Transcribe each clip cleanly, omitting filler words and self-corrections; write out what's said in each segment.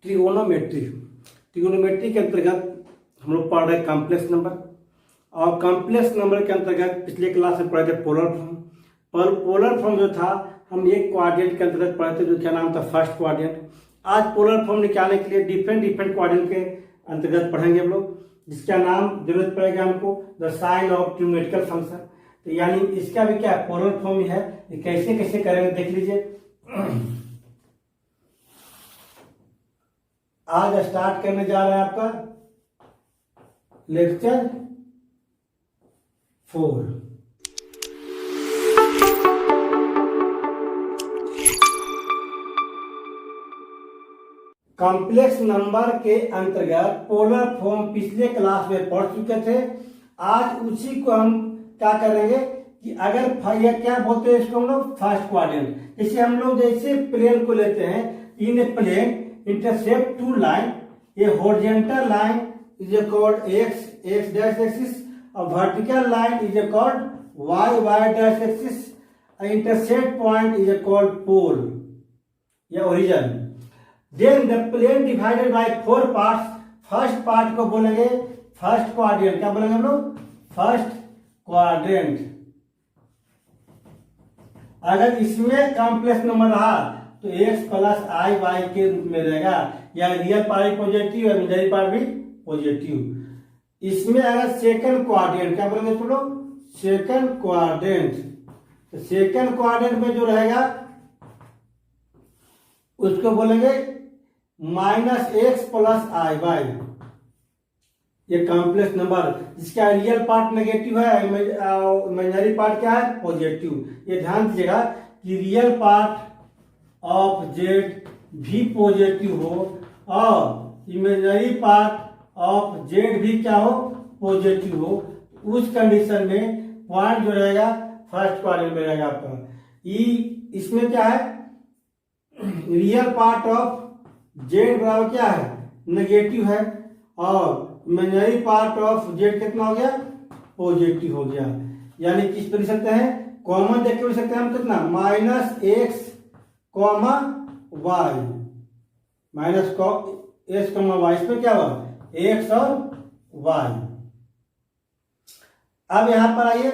Trigonometry. Trigonometry के अंतर्गत हम लोग पढ़ रहे हैं कॉम्प्लेक्स नंबर, और कॉम्प्लेक्स नंबर के अंतर्गत पिछले क्लास में पढ़े थे पोलर फॉर्म। पर पोलर फॉर्म जो था हम एक क्वाड्रेंट के अंतर्गत पढ़े थे, जो क्या नाम था, फर्स्ट क्वाड्रेंट। आज पोलर फॉर्म निकालने के लिए डिफरेंट क्वाड्रेंट के अंतर्गत पढ़ेंगे हम लोग, जिसका नाम जरूरत पड़ेगा हमको the sine of trigonometrical function. तो यानी इसका भी क्या पोलर फॉर्म ही है। ये कैसे कैसे करेंगे देख लीजिए। आज स्टार्ट करने जा रहे हैं आपका लेक्चर 4। कॉम्प्लेक्स नंबर के अंतर्गत पोलर फॉर्म पिछले क्लास में पढ़ चुके थे। आज उसी को हम क्या करेंगे कि अगर यह क्या बोलते हैं इसको हम लोग फर्स्ट क्वाड्रेंट। जैसे हम लोग जैसे प्लेन को लेते हैं, in a plane intercept two line, a horizontal line is called x dash axis, a vertical line is called y dash axis, a intercept point is called pole या origin. Then the plane divided by 4 parts, first part को बोलेंगे first quadrant. क्या बोलेंगे हम लोग? First quadrant. अगर इसमें complex number रहा तो x प्लस आई वाई के रूप में रहेगा, या रियल पार्ट भी पॉजिटिव और इमेजिनरी पार्ट भी पॉजिटिव। इसमें अगर सेकंड क्वाड्रेंट, क्या बोलेंगे इसको लोग? Second quadrant. तो सेकंड क्वाड्रेंट में जो रहेगा उसको बोलेंगे माइनस एक्स प्लस आई वाई। ये कॉम्प्लेक्स नंबर जिसका रियल पार्ट नेगेटिव है, इमेजिनरी पार्ट क्या है? पॉजिटिव। ये ध्यान दीजिएगा कि रियल पार्ट ऑफ जेड भी पॉजिटिव हो और इमेजिनरी पार्ट ऑफ जेड भी क्या हो? पॉजिटिव हो। उस कंडीशन में पॉइंट जो रहेगा फर्स्ट क्वाड्रेंट में रहेगा आपका। इसमें क्या है? रियल पार्ट ऑफ जेड बराबर क्या है? नेगेटिव है, और इमेजिनरी पार्ट ऑफ जेड कितना हो गया? पॉजिटिव हो गया। यानी किस पर लिख सकते हैं? कॉमन देख के लिख सकते हैं हम कितना? Minus X comma Y, minus X comma Y. इसमें क्या हुआ? एक्स और वाई। अब यहां पर आइए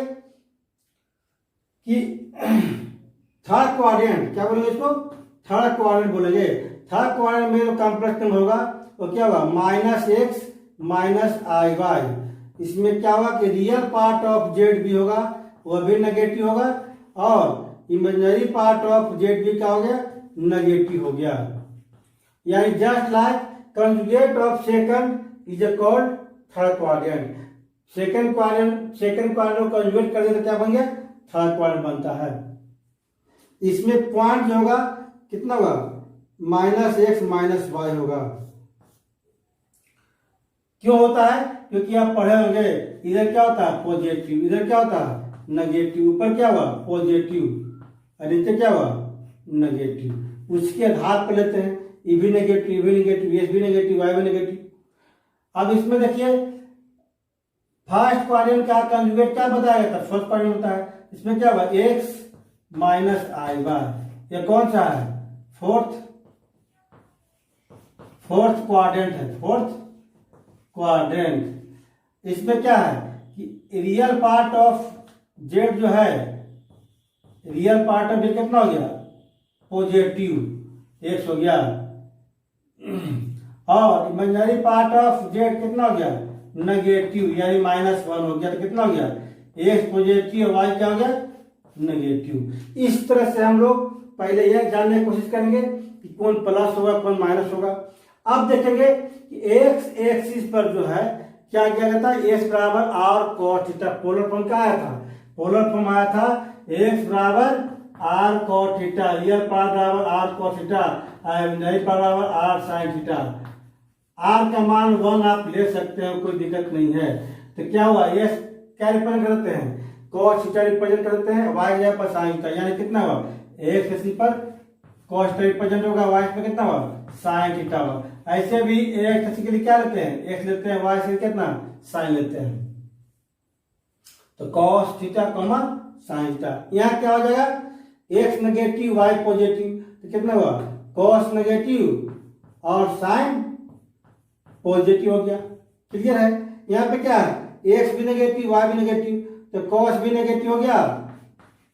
कि थर्ड क्वाड्रेंट, क्या बोलेंगे इसको? थर्ड क्वाड्रेंट बोलेंगे। थर्ड क्वाड्रेंट में जो कॉम्प्लेक्स नंबर होगा वो क्या होगा? माइनस एक्स माइनस आई वाई। इसमें क्या होगा कि रियल पार्ट ऑफ जेड भी होगा, वह भी नेगेटिव होगा, और इमेजिनरी पार्ट ऑफ जेड भी क्या हो गया? नेगेटिव हो गया। यानी just like conjugate of second is called third quadrant. Second quadrant को कंजुगेट कर दे तो क्या बन गया? थर्ड क्वाड्रेंट बनता है। इसमें पॉइंट जो होगा कितना होगा? माइनस एक्स माइनस वाई होगा। क्यों होता है? क्योंकि आप पढ़े होंगे इधर क्या होता है? पॉजिटिव, इधर क्या होता है? नेगेटिव। ऊपर क्या हुआ? पॉजिटिव, और नीचे क्या हुआ? नेगेटिव। उसके आधार पर लेते हैं, ये भी नेगेटिव, ये भी नेगेटिव, ये भी नेगेटिव, वाई भी नेगेटिव। अब इसमें देखिए फर्स्ट क्वाड्रेंट का कंजुगेट क्या बताया गया था? फर्स्ट क्वाड्रेंट होता है। इसमें क्या हुआ? एक्स माइनस आई वाई। ये कौन सा है? फोर्थ क्वाड्रेंट है। Fourth quadrant. इसमें क्या है कि रियल पार्ट ऑफ जेड जो है, रियल पार्ट ऑफ जेड कितना हो गया? पॉजिटिव, एक्स हो गया, और इमेजिनरी पार्ट ऑफ जेड कितना हो गया? नेगेटिव, यानी माइनस 1 हो गया। तो कितना हो गया? एक्स पॉजिटिव और वाई क्या हो गया? नेगेटिव। इस तरह से हम लोग पहले यह जानने की कोशिश करेंगे कि कौन प्लस होगा कौन माइनस होगा। अब देखेंगे कि एक्स एक्सिस पर जो है क्या किया गया था? एक्स बराबर r cos theta. Polar form क्या आया था? पोलर फॉर्म आया था एक्स बराबर r cos theta, real part बराबर r cos theta, imaginary part बराबर आर साइन थीटा। आर का मान 1 आप ले सकते हैं, कोई दिक्कत नहीं है। तो क्या हुआ? एक्स क्या रिप्रेजेंट करते हैं? कॉस थीटा रिप्रेजेंट करते हैं, वाई की जगह पर साइन थीटा। यानी कितना हुआ? एक्स एक्सिस पर कॉस थीटा रिप्रेजेंट होगा, वाई पर कितना हुआ? साइन थीटा हुआ। ऐसे भी एक्स एक्सिस के लिए क्या लेते हैं? एक्स लेते हैं, वाई से कितना? साइन लेते हैं। तो cos theta comma sine theta. यहाँ क्या हो जाएगा? एक्स नेगेटिव वाई पॉजिटिव, तो कितना हुआ? कॉस नेगेटिव और साइन पॉजिटिव हो गया। क्लियर है? यहाँ पे क्या है, एक्स भी नेगेटिव वाई भी नेगेटिव, तो कॉस भी नेगेटिव हो गया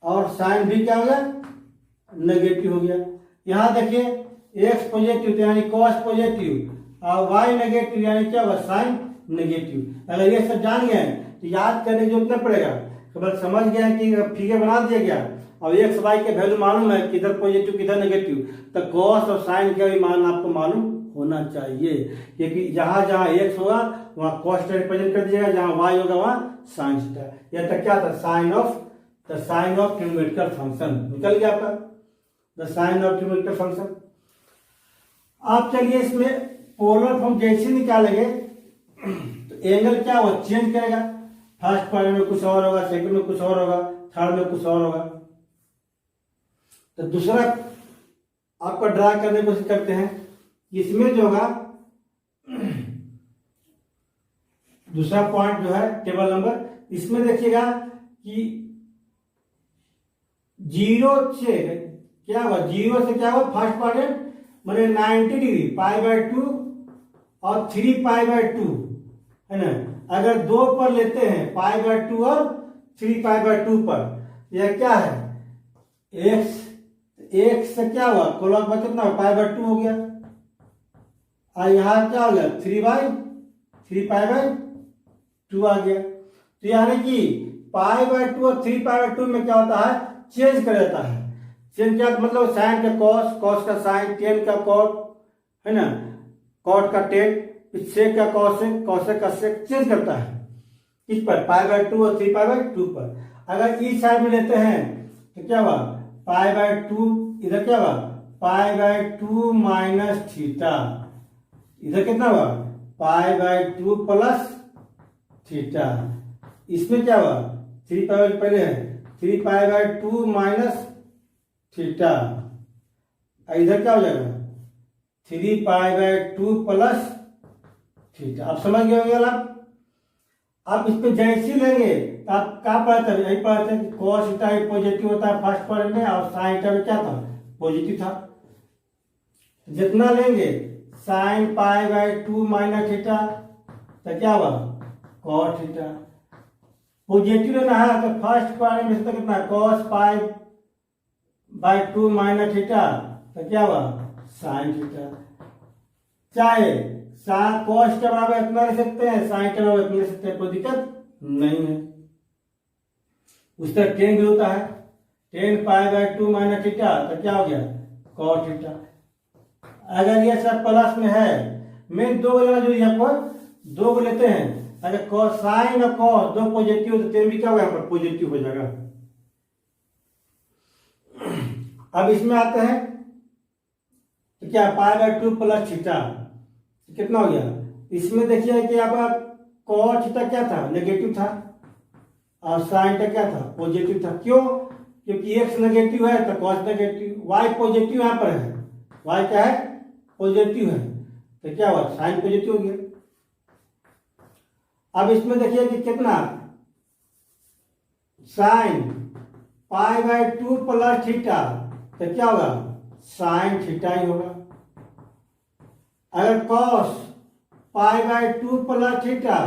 और साइन भी क्या हो गया, नेगेटिव हो गया। यहाँ देखिए एक्स पॉजिटिव यानी कॉस पॉजिटिव और वाई नेगेटिव यानी क्या होगा, साइन नेगेटिव। अगर ये सब जान गए तो याद करने की जरूरत नहीं पड़ेगा, केवल समझ गए कि फिगर बना दिया गया और एक्स वाई के वैल्यू मालूम है, किधर पॉजिटिव किधर नेगेटिव, तो कॉस और साइन का भी मान आपको मालूम होना चाहिए, क्योंकि जहां जहां एक्स होगा वहां कॉस रिप्रेजेंट कर दीजिएगा, जहां वाई होगा वहां साइन थीटा। यह तक क्या था, साइन ऑफ ट्रिग्नोमेट्रिकल फंक्शन निकल गया आपका, the sine of trigonometrical function. आप चलिए इसमें पोलर फॉर्म जैसे निकालेंगे तो एंगल क्या हो चेंज करेगा, फर्स्ट क्वाड्रेंट में कुछ और होगा, सेकंड में कुछ और होगा, थर्ड में कुछ और होगा। तो दूसरा आपको ड्रा करने की कोशिश करते हैं, इसमें जो होगा दूसरा पॉइंट जो है टेबल नंबर, इसमें देखिएगा कि 0 से क्या हुआ, 0 से क्या हुआ फर्स्ट क्वाड्रेंट मैंने 90 डिग्री π/2 और 3π/2 है ना। अगर 2 पर लेते हैं π/2 और 3π/2 पर, यह क्या है x से क्या हुआ क्लॉक में कितना π/2 हो गया और यहाँ क्या हो गया 3π/2 आ गया। तो यानी कि π/2 और 3π/2 में क्या होता है, चेंज कर देता है। चेंज क्या मतलब, साइन का कॉस, कॉस का साइन, टेन का कॉट है ना, कॉट का टेन, सेक का कॉसेक, कॉसेक का सेक, चेंज करता है इस पर π/2 और 3π/2 पर। अगर इस साइड में लेते हैं तो क्या हुआ π/2, इधर क्या हुआ π/2 माइनस थीटा, इधर कितना हुआ π/2 प्लस थीटा। इसमें क्या हुआ 3π पहले है 3π/2 माइनस थीटा, इधर क्या हो जाएगा 3π/2 प्लस थीटा। आप समझ गए होंगे आप इस पे जैसे लेंगे तो आप क्या पढ़ते हैं, यही पढ़ते हैं कि cos थीटा पॉजिटिव होता है फर्स्ट क्वाड्रेंट में और साइन थीटा क्या था, पॉजिटिव था। जितना लेंगे साइन π/2 माइनस थीटा तो क्या हुआ cos थीटा। पॉजिटिव लेना है तो फर्स्ट क्वाड्रेंट में से तो कितना cos π/2 माइनस थीटा तो क्या हुआ साइन थीटा। चाहे cos के बराबर इतना ले सकते हैं, साइन के बराबर इतना ले सकते हैं, कोई दिक्कत नहीं है। उस तरह टेन भी होता है, 10π/2 माइनस थीटा तो क्या हो गया cos थीटा। अगर ये सब प्लस में है, मैं दो लेना जो यहाँ पर दो को लेते हैं, अगर cos साइन और cos दो पॉजिटिव तो टेन भी क्या होगा यहाँ पर पॉजिटिव हो जाएगा। अब इसमें आते हैं तो क्या π/2 प्लस थीटा कितना हो गया। इसमें देखिए कि आपका cos थीटा क्या था नेगेटिव था और साइन थीटा क्या था पॉजिटिव था। क्यों, क्योंकि x नेगेटिव है तो cos नेगेटिव, y पॉजिटिव यहाँ पर है, y क्या है पॉजिटिव है तो क्या हुआ साइन पॉजिटिव हो गया। अब इसमें देखिए कि कितना साइन π/2 प्लस थीटा तो क्या होगा साइन थीटा ही होगा। अगर cos π/2 प्लस थीटा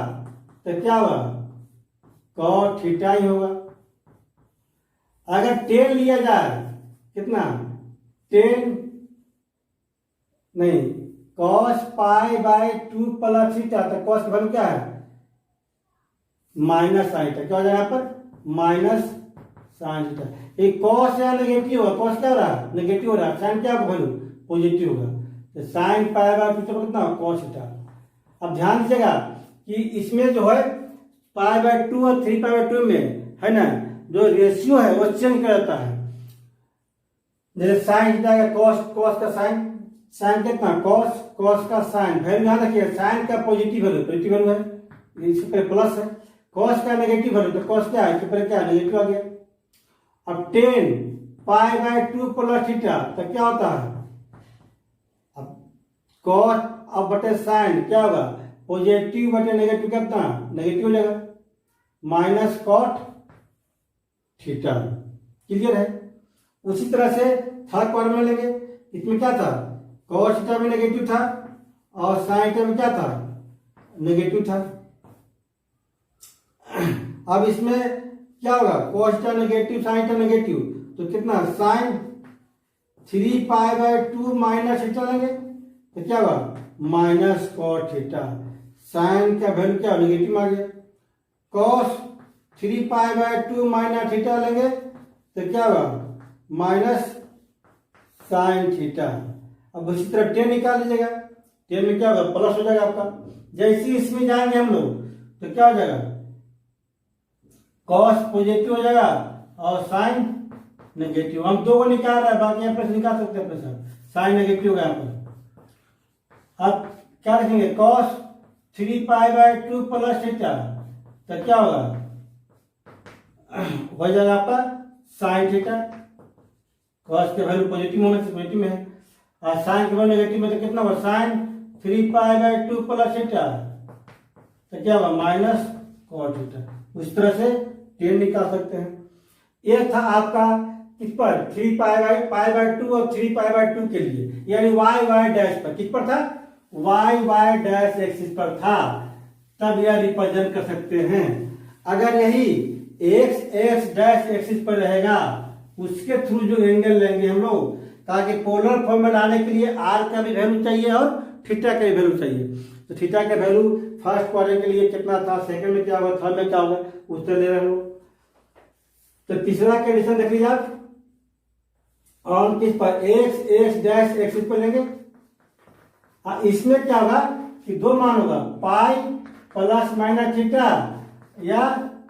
तो क्या होगा cos थीटा ही होगा। अगर टेन लिया जाए कितना 10 नहीं cos π/2 प्लस थीटा तो cos का वैल्यू क्या है माइनस साइन थीटा, क्या हो जाएगा यहाँ पर माइनस साइन थीटा। एक cos या नेगेटिव होगा, cos क्या हो रहा है नेगेटिव हो रहा है, साइन क्या वैल्यू पॉजिटिव होगा, तो साइन π/2 कितना cos थीटा। अब ध्यान दीजिएगा कि इसमें जो है π/2 और 3π/2 में है ना जो रेशियो है वो चेंज कर देता है। जैसे साइन थीटा का cos का साइन कितना cos का साइन वैल्यू ध्यान रखिए, साइन का पॉजिटिव वैल्यू है, इसके पर प्लस है, cos का नेगेटिव वैल्यू तो cos क्या है इसके पर क्या नेगेटिव आ गया। अब 10π/2 प्लस थीटा तो क्या होता है अब cos अब बटे साइन क्या होगा पॉजिटिव बटे नेगेटिव कितना नेगेटिव हो जाएगा माइनस cot थीटा। क्लियर है। उसी तरह से थर्ड क्वाड्रेंट में लेंगे, इसमें क्या था कॉस थीटा भी नेगेटिव था और साइन थीटा में क्या था, नेगेटिव था। अब इसमें क्या होगा, cos theta negative sine theta negative, तो कितना साइन 3π/2 माइनस थीटा लेंगे तो क्या होगा माइनस कॉस थीटा। साइन का वैल्यू क्या नेगेटिव आ गया। कॉस 3π/2 माइनस थीटा लेंगे तो क्या होगा माइनस साइन थीटा। अब उसी तरह टेन निकाल लीजिएगा, टेन में क्या होगा प्लस हो जाएगा आपका। जैसे इसमें जाएंगे हम लोग तो क्या हो जाएगा, कॉस पॉजिटिव हो जाएगा और साइन नेगेटिव। हम दो को निकाल रहे हैं, बाकी यहाँ प्लस निकाल सकते हैं प्लस, साइन नेगेटिव होगा यहाँ पर। अब क्या लिखेंगे, कॉस 3π/2 प्लस थीटा तो क्या होगा, हो जाएगा आपका साइन थीटा। कॉस के वैल्यू पॉजिटिव होने से पॉजिटिव में है और साइन के वैल्यू नेगेटिव में तो कितना होगा, साइन 3π/2 प्लस थीटा तो क्या होगा माइनस कॉस थीटा। उस तरह से टेन निकाल सकते हैं। ये था आपका किस पर 3π/2 और 3π/2 के लिए, यानी y डैश पर। किस पर था, y डैश एक्सिस पर था, तब यह रिप्रेजेंट कर सकते हैं। अगर यही x डैश एक्सिस पर रहेगा, उसके थ्रू जो एंगल लेंगे हम लोग, ताकि पोलर फॉर्म में लाने के लिए r का भी वैल्यू चाहिए और थीटा का भी वैल्यू चाहिए। तो थीटा का वैल्यू फर्स्ट क्वाड्रेंट के लिए कितना था, सेकंड में क्या होगा, थर्ड में क्या होगा, उस तरह ले रहे हैं हम लोग। तो तीसरा कंडीशन देख लीजिए आप, और किस पर x डैश एक्सिस पर लेंगे। इसमें क्या होगा कि दो मान होगा, पाई प्लस माइनस थीटा या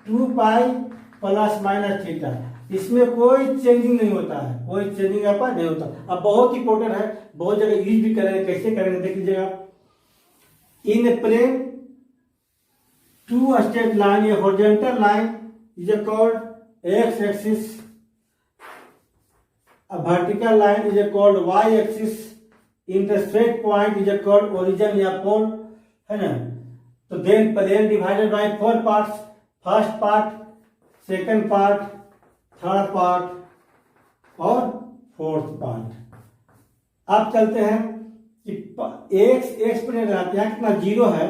2π प्लस माइनस थीटा। इसमें कोई चेंजिंग नहीं होता है, कोई चेंजिंग यहाँ पर नहीं होता। अब बहुत इंपॉर्टेंट है, बहुत जगह यूज भी करेंगे, कैसे करेंगे देख लीजिएगा। इन प्लेन टू स्ट्रेट लाइन, ये horizontal line is called x axis, a vertical line is called y axis, in the straight point is called origin या pole, है ना। तो then plane divided by 4 parts, first part, second part, third part और fourth part. अब चलते हैं कि x plane यहाँ कितना जीरो है,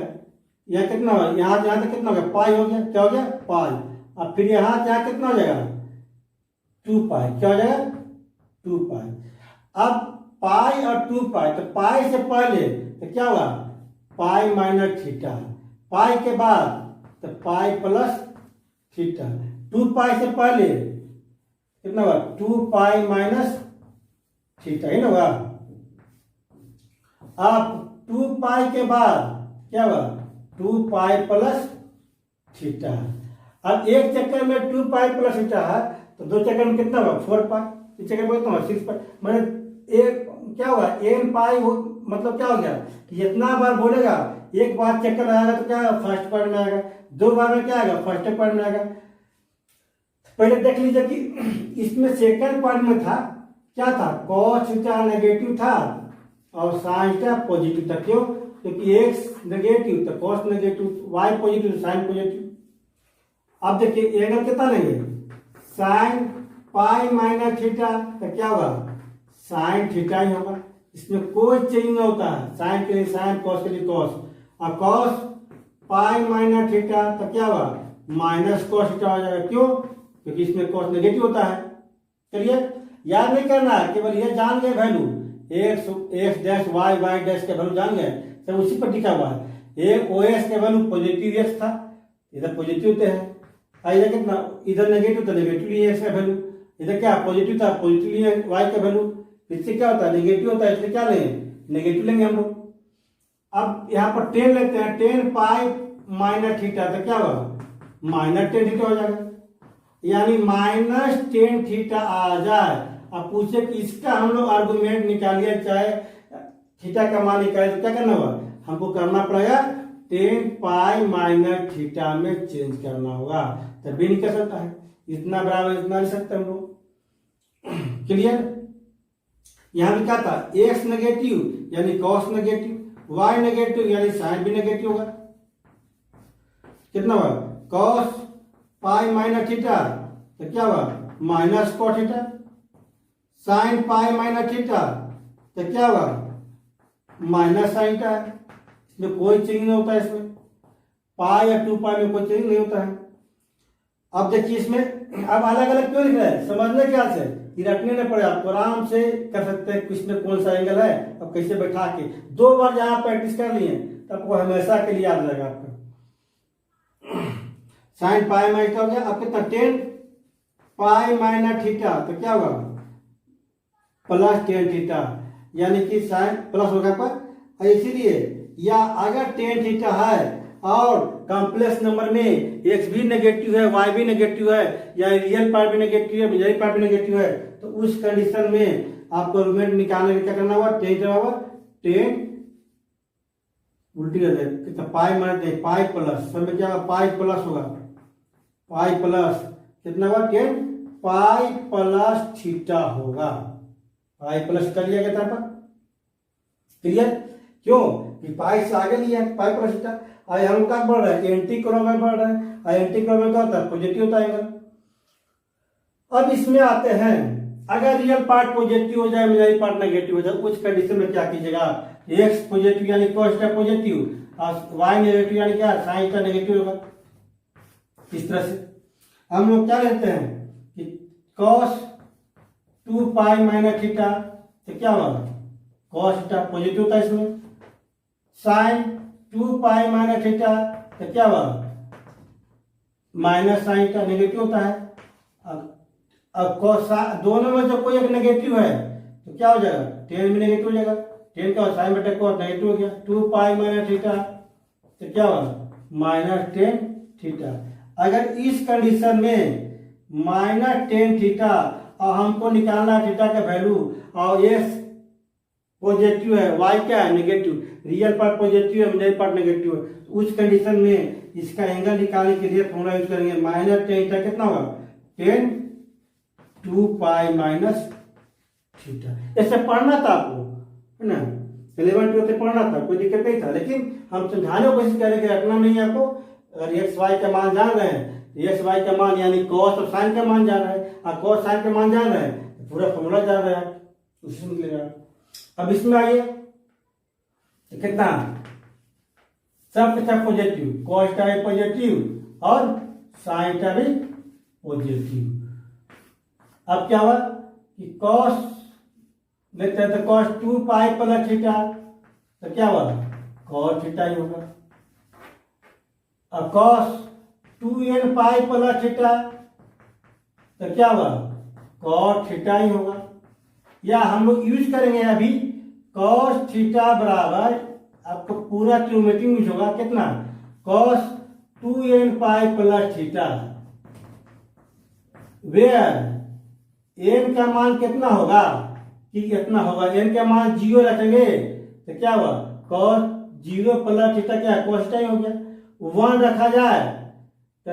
यहाँ कितना, यहाँ तक कितना हो गया, पाई हो गया, क्या हो गया पाई। अब फिर यहाँ कितना हो जाएगा 2π, क्या हो जाएगा 2π। अब पाई और 2π, तो पाई से पहले तो क्या होगा पाई माइनस थीटा, पाई के बाद तो पाई प्लस थीटा। 2π से पहले कितना होगा 2π माइनस थीटा ही ना होगा। अब 2π के बाद क्या होगा 2π प्लस थीटा। अब एक चक्कर में 2π प्लस थीटा है, तो दो चक्कर में कितना होगा 4π, इस चक्कर में कितना होगा 6π। मैंने एक क्या होगा n पाई हो, मतलब क्या हो गया, जितना बार बोलेगा एक बार चक्कर आएगा तो क्या फर्स्ट पार्ट में आएगा, दो बार में क्या आएगा फर्स्ट पार्ट में आएगा। पहले देख लीजिए कि इसमें सेकंड पार्ट में था क्या था, कॉस थीटा नेगेटिव था और साइन थीटा पॉजिटिव था। क्यों, क्योंकि एक्स नेगेटिव तो cos negative, Y positive sine positive. अब देखिए एंगल कितना लेंगे, साइन पाई माइनस थीटा तो क्या होगा साइन थीटा ही होगा। इसमें कोई चेंज नहीं होता है, साइन के लिए साइन, कॉस के लिए कॉस। और कॉस पाई माइनस थीटा तो क्या होगा माइनस कॉस थीटा हो जाएगा। क्यों, क्योंकि इसमें कॉस नेगेटिव होता है। चलिए याद नहीं करना है, केवल ये जान गए value X dash Y dash के वैल्यू जान गए, सब उसी पर लिखा हुआ है। ओ एस के वैल्यू पॉजिटिव एक्स था, इधर पॉजिटिव है, इधर कितना, इधर नेगेटिव था नेगेटिव एक्स का वैल्यू, इधर क्या पॉजिटिव था पॉजिटिव वाई का वैल्यू। इससे क्या होता है नेगेटिव होता है, इसलिए क्या लेंगे नेगेटिव लेंगे हम लोग। अब यहाँ पर 10 लेते हैं, 10π माइनस थीटा तो क्या होगा माइनस 10 थीटा हो जाएगा, यानी माइनस 10 थीटा आ जाए। अब पूछे कि इसका हम लोग आर्गुमेंट निकालिए, चाहे थीटा का मान निकाले, तो क्या करना होगा हमको करना पड़ेगा 10π माइनस थीटा में चेंज करना होगा, तभी निकल सकता है। इतना बराबर इतना ले सकते हम लोग। क्लियर। यहाँ भी क्या था एक्स नेगेटिव यानी कॉस नेगेटिव, वाई नेगेटिव यानी साइन भी नेगेटिव होगा। कितना होगा कॉस पाई माइनस थीटा तो क्या होगा minus cos theta, sine pi minus theta तो क्या होगा माइनस साइन थीटा है, इसमें कोई चेंज नहीं होता है, इसमें पाई या 2 पाई में कोई चेंज नहीं होता है। अब देखिए इसमें अब अलग अलग क्यों लिख रहे हैं, समझने क्या से ये रटने नहीं पड़े, आपको आराम से कर सकते हैं इसमें कौन सा एंगल है, अब कैसे बैठा के 2 बार जहां प्रैक्टिस कर लिए तो आपको हमेशा के लिए याद रहेगा आपका। साइन पाई माइनस हो गया, अब कितना 10 पाई माइनस थीटा, तो क्या होगा प्लस 10 थीटा, यानी कि साइन प्लस होगा पर, इसीलिए या अगर 10 थीटा है और कॉम्प्लेक्स नंबर में एक्स भी नेगेटिव है, वाई भी नेगेटिव है, या रियल पार्ट भी नेगेटिव है, इमेजिनरी पार्ट भी नेगेटिव है, तो उस कंडीशन में आपको रूमेट निकालने के क्या करना होगा, 10 उल्टी कर दे कितना पाई मार दे, पाई प्लस सब में क्या होगा, पाई प्लस होगा, पाई प्लस कितना होगा 10 पाई प्लस थीटा होगा, पाई प्लस कर लिया गया था क्लियर, क्यों कि पाई से आगे लिया पाई प्लस थीटा। आई हम क्या बढ़ रहा है, एंटी क्लॉकवाइज बढ़ रहा है, और एंटी क्लॉकवाइज क्या होता है, पॉजिटिव होता है एंगल। अब इसमें आते हैं, अगर रियल पार्ट पॉजिटिव हो जाए, इमेजिनरी पार्ट नेगेटिव हो जाए, उस कंडीशन में क्या कीजिएगा, एक्स पॉजिटिव यानी cos थीटा पॉजिटिव और वाई नेगेटिव यानी क्या sin थीटा नेगेटिव होगा। इस तरह से हम लोग क्या लेते हैं कि cos 2 पाई माइनस थीटा, तो क्या होगा cos थीटा पॉजिटिव होता है, इसमें sin 2 पाई माइनस थीटा, तो क्या होगा माइनस साइन थीटा नेगेटिव होता है। अब cos दोनों में जो कोई एक नेगेटिव है तो क्या हो जाएगा, 10 भी नेगेटिव हो जाएगा, 10 का साइन बटे cos नेगेटिव हो गया, 2 पाई माइनस थीटा, तो क्या होगा -10 थीटा। अगर इस कंडीशन में -10 थीटा और हमको निकालना है थीटा का वैल्यू, और एक्स पॉजिटिव है, वाई क्या है नेगेटिव, रियल पार्ट पॉजिटिव है, इमेजिनरी पार्ट नेगेटिव है, तो उस कंडीशन में इसका एंगल निकालने के लिए फॉर्मूला यूज करेंगे, -10 थीटा कितना होगा 10 2 पाई माइनस थीटा। ऐसे पढ़ना था आपको, है ना, 11 12 पढ़ना था, कोई दिक्कत नहीं था, लेकिन हम समझाने की कोशिश करें कि रखना नहीं है आपको। अगर एक्स वाई का मान जान रहे हैं, एक्स वाई का मान यानी cos और साइन का मान जान रहे हैं, और cos साइन का मान जान रहे हैं तो पूरा फॉर्मूला जान रहे हैं, उसी से मिलेगा। अब इसमें आइए तो कितना सब के सब पॉजिटिव, cos थीटा भी पॉजिटिव और साइन थीटा भी पॉजिटिव। अब क्या हुआ कि cos लेते हैं तो cos 2 पाई प्लस थीटा, तो क्या हुआ cos थीटा ही होगा। अब cos 2n pi plus theta, तो क्या हुआ cos थीटा ही होगा। या हम लोग यूज करेंगे अभी cos थीटा बराबर, आपको पूरा ट्रिग्नोमेट्री यूज होगा कितना, cos 2n pi plus theta, where n का मान कितना होगा कि इतना होगा, n का मान 0 रखेंगे तो क्या हुआ cos 0 प्लस थीटा क्या cos थीटा ही हो गया। 1 रखा जाए तो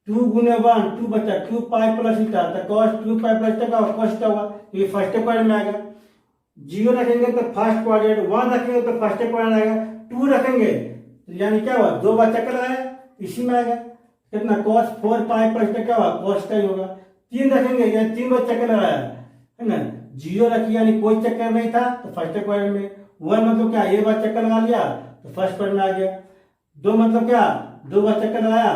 2 गुने 1 2 बचा 2 पाई प्लस थीटा, तो cos 2 पाई प्लस थीटा का cos थीटा हुआ, तो ये फर्स्ट क्वाड्रेंट में आएगा। 0 रखेंगे तो फर्स्ट क्वाड्रेंट, 1 रखेंगे तो फर्स्ट क्वाड्रेंट आएगा, 2 रखेंगे तो यानी क्या हुआ 2 बार चक्कर लगाया इसी में आएगा, कितना cos 4 पाई प्लस थीटा क्या हुआ cos थीटा ही होगा। 3 रखेंगे यानी 3 बार चक्कर लगाया, है ना, 0 रखिए यानी कोई चक्कर नहीं था तो फर्स्ट क्वाड्रेंट में, 1 मतलब क्या एक बार चक्कर लगा लिया तो फर्स्ट क्वाड्रेंट में आ गया, 2 मतलब क्या 2 बार चक्कर लगाया,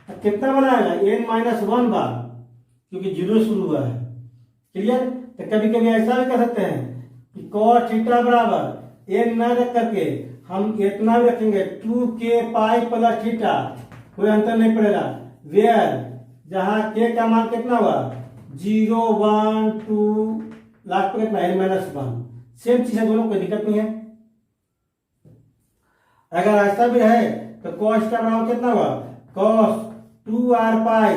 अब कितना बनाएगा n-1 बार, क्योंकि 0 शुरू हुआ है, क्लियर। तो कभी कभी ऐसा भी कर सकते हैं कि cos थीटा बराबर n न रख करके हम इतना भी रखेंगे 2k पाई प्लस थीटा, कोई अंतर नहीं पड़ेगा, वेयर जहां k का मान कितना हुआ 0 1 2 लास्ट पे कितना n-1, सेम चीज है दोनों, कोई दिक्कत नहीं है। अगर ऐसा भी है तो cos का बराबर कितना हुआ cos 2r पाई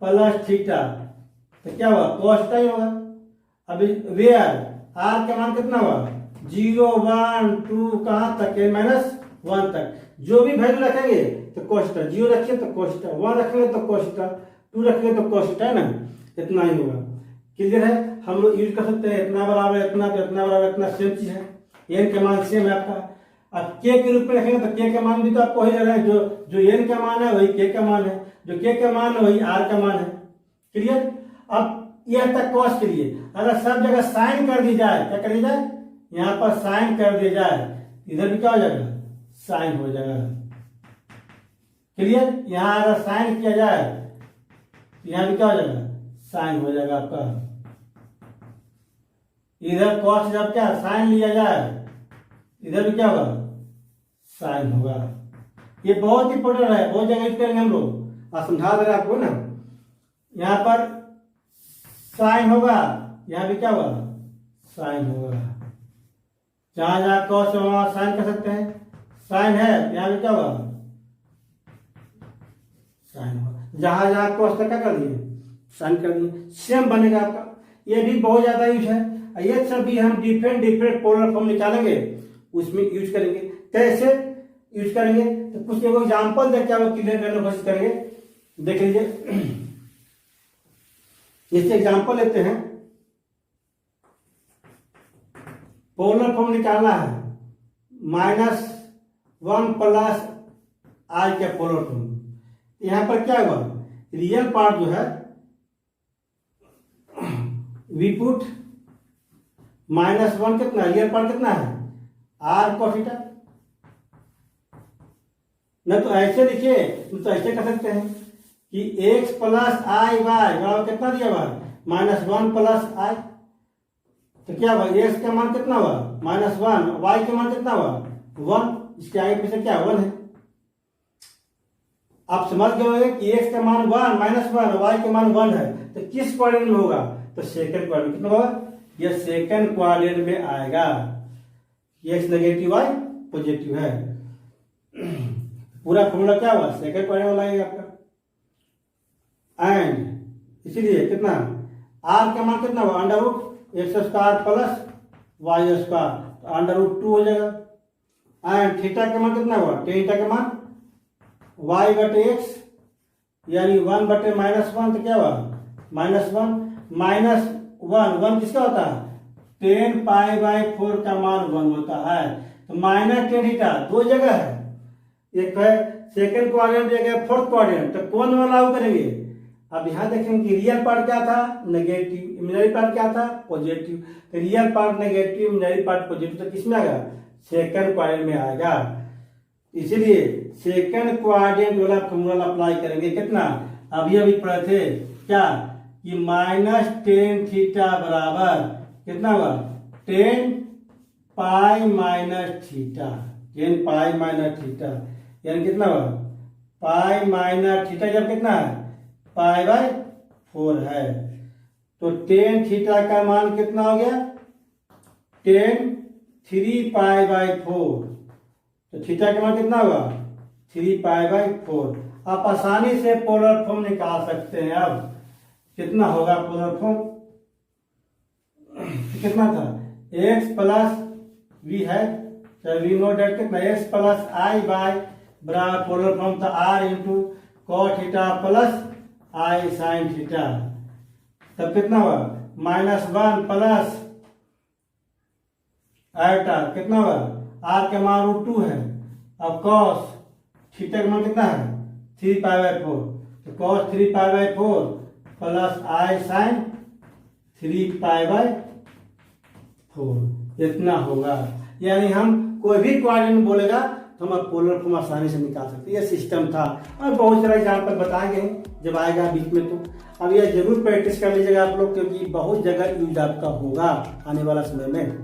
प्लस थीटा, तो क्या हुआ cos थीटा ही होगा। अभी वेयर r का मान कितना हुआ 0 1 2 कहां तक n-1 तक, जो भी वैल्यू रखेंगे तो cos थीटा, 0 रखेंगे तो cos थीटा, 1 रखेंगे तो cos थीटा, 2 रखेंगे तो cos थीटा, है ना, इतना ही होगा, क्लियर है। हम लोग यूज कर सकते हैं इतना बराबर इतना तो इतना बराबर इतना, सेम चीज है, n का मान सेम है आपका। अब k के रूप में रखेंगे तो k का मान भी तो आपको वही लग रहा है, जो n का मान है वही k का मान है, जो k का मान है वही r का मान है, क्लियर। अब यह तक cos के लिए अगर सब जगह साइन कर दी जाए, क्या कर दी जाए यहाँ पर साइन कर दिया जाए, इधर भी क्या हो जाएगा, साइन हो जाएगा। क्लियर? यहाँ अगर साइन किया जाए यहाँ भी क्या हो जाएगा, साइन हो जाएगा आपका। इधर कॉस जब क्या साइन लिया जाए, इधर भी क्या होगा, साइन होगा। ये बहुत इंपॉर्टेंट है, बहुत जगह यूज करेंगे हम लोग, और समझा दे रहे आपको ना। यहाँ पर साइन होगा, यहाँ भी क्या होगा, साइन होगा। जहां जहां कॉस है वहां साइन कर सकते हैं, साइन है यहाँ भी क्या होगा, साइन होगा। जहां जहां कॉस का क्या कर दिए, साइन कर दिए, सेम बनेगा आपका। ये भी बहुत ज्यादा यूज है। ये सब भी हम डिफरेंट डिफरेंट पोलर फॉर्म निकालेंगे, उसमें यूज करेंगे। कैसे यूज करेंगे तो कुछ एग्जाम्पल देख के आप क्लियर करने की कोशिश करेंगे। देख लीजिए, इससे एग्जाम्पल लेते हैं। पोलर फॉर्म निकालना है -1 प्लस आई का पोलर फॉर्म। यहां पर क्या हुआ, रियल पार्ट जो है वी पुट -1 कितना, रियल पार्ट कितना है, आर cos थीटा। न तो ऐसे लिखिए, न तो ऐसे कर सकते हैं कि x प्लस आई वाई बराबर कितना दिया हुआ, -1 प्लस आई। तो क्या हुआ, x का मान कितना हुआ, -1, y का मान कितना हुआ, 1। इसके आगे पीछे क्या 1 है। आप समझ गए होंगे कि x का मान 1 -1, y का मान 1 है, तो किस क्वाड्रेंट में होगा, तो सेकंड क्वाड्रेंट। कितना होगा, यह सेकंड क्वाड्रेंट में आएगा। x नेगेटिव y पॉजिटिव है, पूरा फॉर्मूला क्या हुआ, सेकंड क्वाड्रेंट में लगेगा आपका। एंड इसीलिए कितना, r का मान कितना हुआ, √x² प्लस y², तो √2 हो जाएगा। एंड थीटा का मान कितना हुआ, tan थीटा का मान y/x, यानी 1/-1, तो क्या हुआ, -1 1 किसका होता है, tan π/4 का मान 1 होता है। तो -tan थीटा दो जगह है, एक है सेकंड क्वाड्रेंट, एक है फोर्थ क्वाड्रेंट। तो कौन वाला लागू करेंगे। अब यहां देखेंगे कि रियल पार्ट क्या था, नेगेटिव, इमेजिनरी पार्ट क्या था, पॉजिटिव। तो real part negative, imaginary part positive, तो किसमें आएगा, सेकंड क्वाड्रेंट में आएगा। इसीलिए सेकंड क्वाड्रेंट वाला फॉर्मूला अप्लाई करेंगे। कितना, अभी पढ़े थे क्या, कि -tan थीटा बराबर कितना हुआ, tan π - थीटा, tan π - थीटा, यानी कितना हुआ, π - थीटा जब कितना है, π/4 है। तो tan थीटा का मान कितना हो गया, tan 3π/4। तो थीटा का मान कितना होगा, 3π/4। आप आसानी से पोलर फॉर्म निकाल सकते हैं। अब कितना होगा पोलर फॉर्म, कितना था, x प्लस v है, तो वी नो डेट कितना, x प्लस आई बाय बराबर पोलर फॉर्म था r into cos theta plus i sine theta. तब कितना हुआ, -1 प्लस आयटा, कितना हुआ, r का मान √2 है। अब cos थीटा का मान कितना है, 3π/4, तो cos 3π/4 प्लस आई साइन 3π/4, इतना होगा। यानी हम कोई भी क्वाड्रेंट बोलेगा तो हम पोलर फॉर्म आसानी से निकाल सकते हैं। यह सिस्टम था, और बहुत सारा एग्जाम्पल बताएंगे जब आएगा बीच में। तो अब यह जरूर प्रैक्टिस कर लीजिएगा आप लोग, क्योंकि बहुत जगह यूज आपका होगा आने वाला समय में।